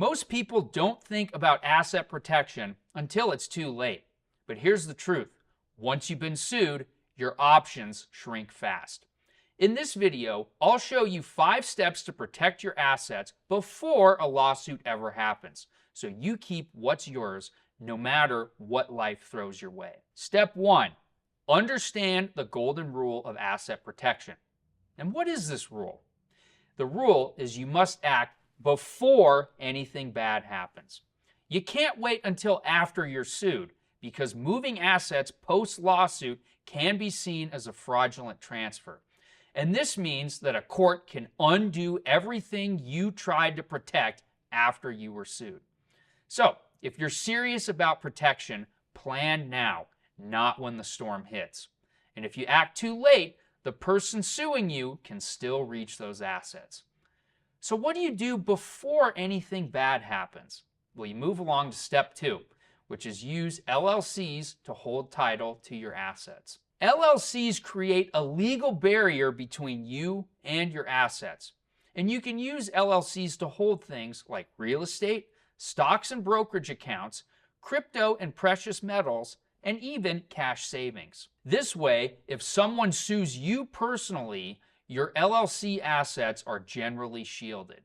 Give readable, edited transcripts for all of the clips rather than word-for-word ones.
Most people don't think about asset protection until it's too late. But here's the truth. Once you've been sued, your options shrink fast. In this video, I'll show you 5 steps to protect your assets before a lawsuit ever happens, so you keep what's yours no matter what life throws your way. Step 1. Understand the golden rule of asset protection. And what is this rule? The rule is you must act before anything bad happens. You can't wait until after you're sued, because moving assets post-lawsuit can be seen as a fraudulent transfer. And this means that a court can undo everything you tried to protect after you were sued. So, if you're serious about protection, plan now, not when the storm hits. And if you act too late, the person suing you can still reach those assets. So what do you do before anything bad happens? Well, you move along to step 2, which is use LLCs to hold title to your assets. LLCs create a legal barrier between you and your assets. And you can use LLCs to hold things like real estate, stocks and brokerage accounts, crypto and precious metals, and even cash savings. This way, if someone sues you personally, your LLC assets are generally shielded.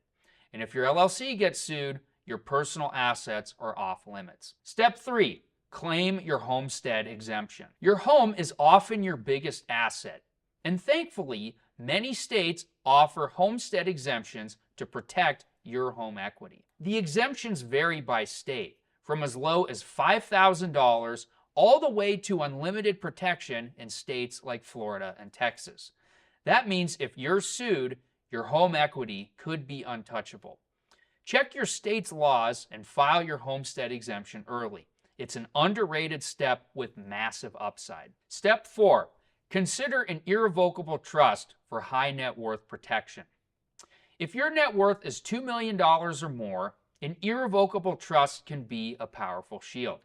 And if your LLC gets sued, your personal assets are off limits. Step 3, claim your homestead exemption. Your home is often your biggest asset. And thankfully, many states offer homestead exemptions to protect your home equity. The exemptions vary by state, from as low as $5,000 all the way to unlimited protection in states like Florida and Texas. That means if you're sued, your home equity could be untouchable. Check your state's laws and file your homestead exemption early. It's an underrated step with massive upside. Step 4, consider an irrevocable trust for high net worth protection. If your net worth is $2 million or more, an irrevocable trust can be a powerful shield.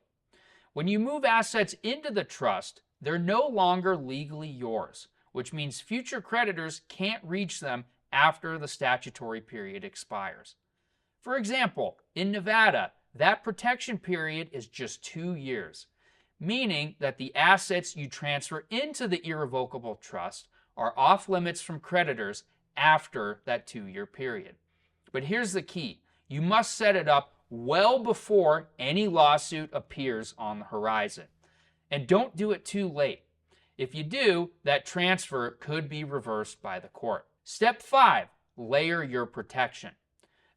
When you move assets into the trust, they're no longer legally yours, which means future creditors can't reach them after the statutory period expires. For example, in Nevada, that protection period is just 2 years, meaning that the assets you transfer into the irrevocable trust are off limits from creditors after that 2-year period. But here's the key. You must set it up well before any lawsuit appears on the horizon. And don't do it too late. If you do, that transfer could be reversed by the court. Step 5, layer your protection.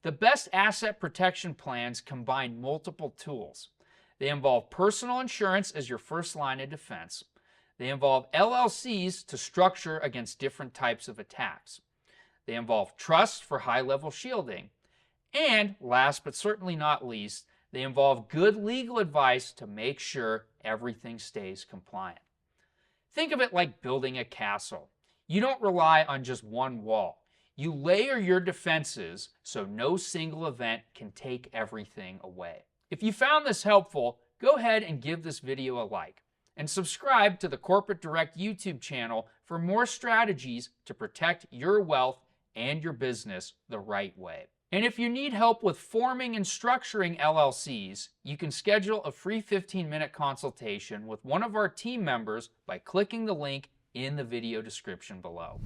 The best asset protection plans combine multiple tools. They involve personal insurance as your first line of defense. They involve LLCs to structure against different types of attacks. They involve trust for high-level shielding. And last but certainly not least, they involve good legal advice to make sure everything stays compliant. Think of it like building a castle. You don't rely on just one wall. You layer your defenses so no single event can take everything away. If you found this helpful, go ahead and give this video a like. And subscribe to the Corporate Direct YouTube channel for more strategies to protect your wealth and your business the right way. And if you need help with forming and structuring LLCs, you can schedule a free 15-minute consultation with one of our team members by clicking the link in the video description below.